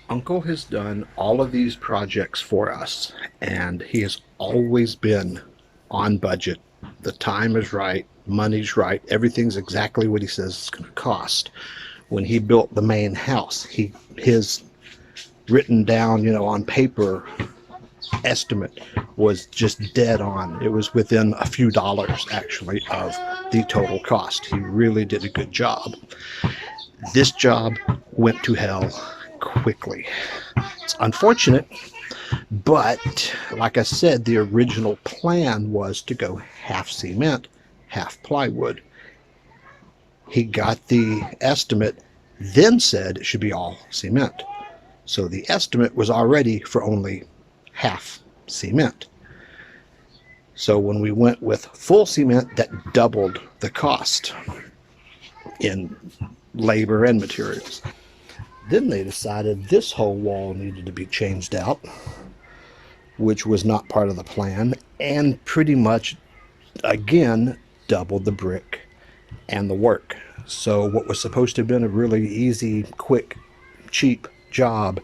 Uncle has done all of these projects for us, and he has always been on budget. The time is right, money's right, everything's exactly what he says it's going to cost. When he built the main house, his written down, on paper estimate was just dead on. It was within a few dollars actually of the total cost. He really did a good job. This job went to hell quickly. It's unfortunate, but like I said, the original plan was to go half cement, half plywood. He got the estimate, then said it should be all cement. So the estimate was already for only half cement. So when we went with full cement, that doubled the cost in labor and materials. Then they decided this whole wall needed to be changed out, which was not part of the plan, and pretty much, again, doubled the brick and the work. So what was supposed to have been a really easy, quick, cheap job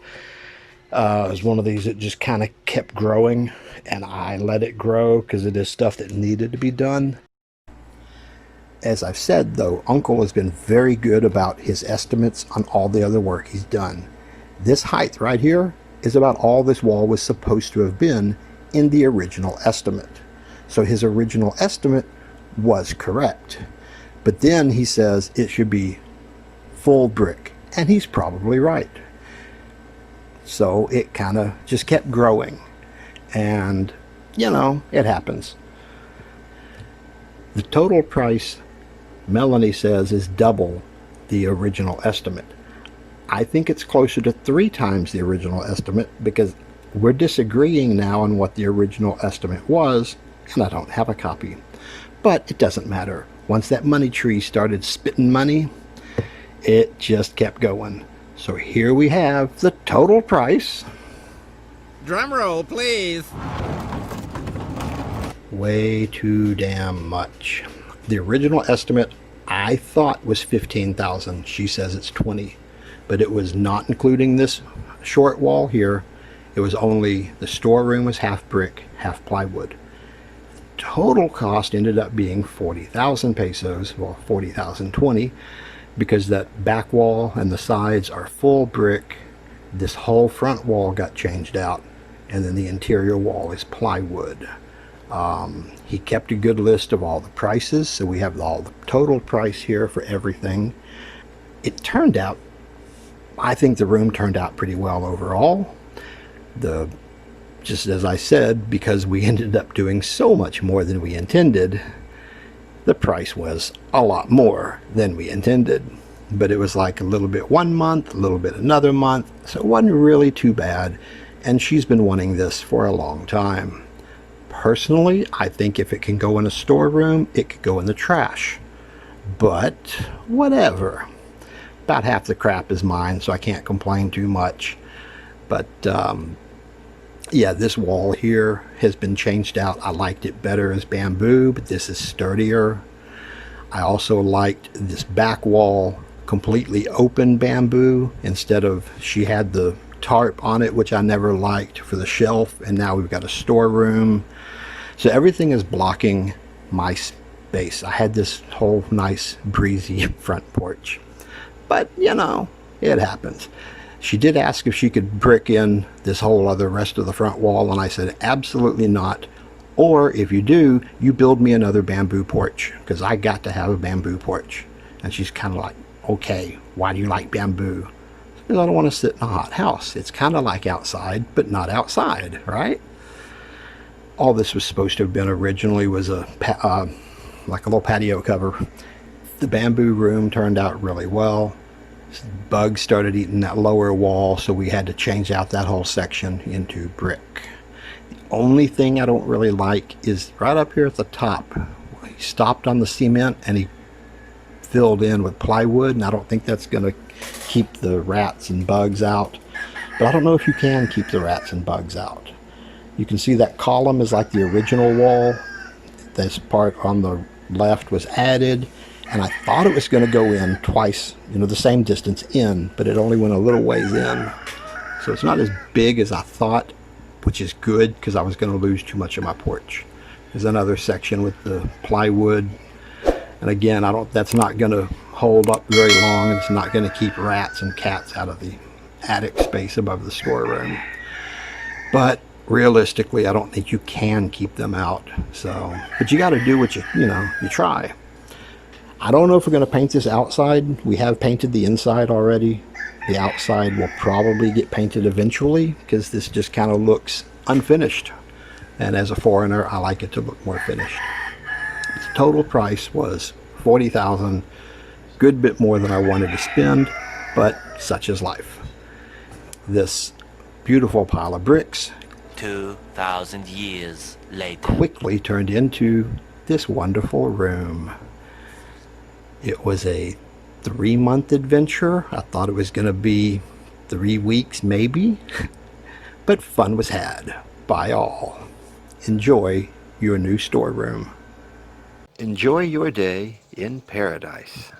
was one of these that just kind of kept growing, and I let it grow because it is stuff that needed to be done. As I've said, though, Uncle has been very good about his estimates on all the other work he's done. This height right here is about all this wall was supposed to have been in the original estimate. So his original estimate was correct. But then he says it should be full brick, and he's probably right. So it kind of just kept growing, and it happens. The total price, Melanie says, is double the original estimate. I think it's closer to 3 times the original estimate, because we're disagreeing now on what the original estimate was, and I don't have a copy. But it doesn't matter. Once that money tree started spitting money, it just kept going. So here we have the total price. Drum roll, please. Way too damn much. The original estimate I thought was $15,000. She says it's 20, but it was not including this short wall here. It was only the storeroom was half brick, half plywood. Total cost ended up being 40,000 pesos, well, 40,020, because that back wall and the sides are full brick. This whole front wall got changed out, and then the interior wall is plywood. He kept a good list of all the prices, so we have all the total price here for everything. It turned out, I think the room turned out pretty well overall. Just as I said, because we ended up doing so much more than we intended, the price was a lot more than we intended. But it was like a little bit one month, a little bit another month, so it wasn't really too bad. And she's been wanting this for a long time. Personally, I think if it can go in a storeroom, it could go in the trash. But whatever. About half the crap is mine, so I can't complain too much. But yeah, this wall here has been changed out. I liked it better as bamboo, but this is sturdier. I also liked this back wall completely open bamboo instead of, she had the tarp on it, which I never liked, for the shelf, and now we've got a storeroom. So everything is blocking my space. I had this whole nice breezy front porch, but it happens. She did ask if she could brick in this whole other rest of the front wall, and I said absolutely not. Or if you do, you build me another bamboo porch, because I got to have a bamboo porch. And she's kind of like, okay, why do you like bamboo? Because I don't want to sit in a hot house. It's kind of like outside, but not outside, right? All this was supposed to have been originally was like a little patio cover. The bamboo room turned out really well. Bugs started eating that lower wall, so we had to change out that whole section into brick. The only thing I don't really like is right up here at the top. He stopped on the cement and he filled in with plywood, and I don't think that's going to keep the rats and bugs out. But I don't know if you can keep the rats and bugs out. You can see that column is like the original wall. This part on the left was added, and I thought it was going to go in twice, the same distance in, but it only went a little ways in. So it's not as big as I thought, which is good because I was going to lose too much of my porch. There's another section with the plywood. And again, that's not going to hold up very long, and it's not going to keep rats and cats out of the attic space above the storeroom. But realistically, I don't think you can keep them out. So, but you got to do what you try. I don't know if we're going to paint this outside. We have painted the inside already. The outside will probably get painted eventually because this just kind of looks unfinished. And as a foreigner, I like it to look more finished. The total price was $40,000, good bit more than I wanted to spend, but such is life. This beautiful pile of bricks 2,000 years later quickly turned into this wonderful room. It was a 3-month adventure. I thought it was going to be 3 weeks maybe, but fun was had by all. Enjoy your new storeroom. Enjoy your day in paradise.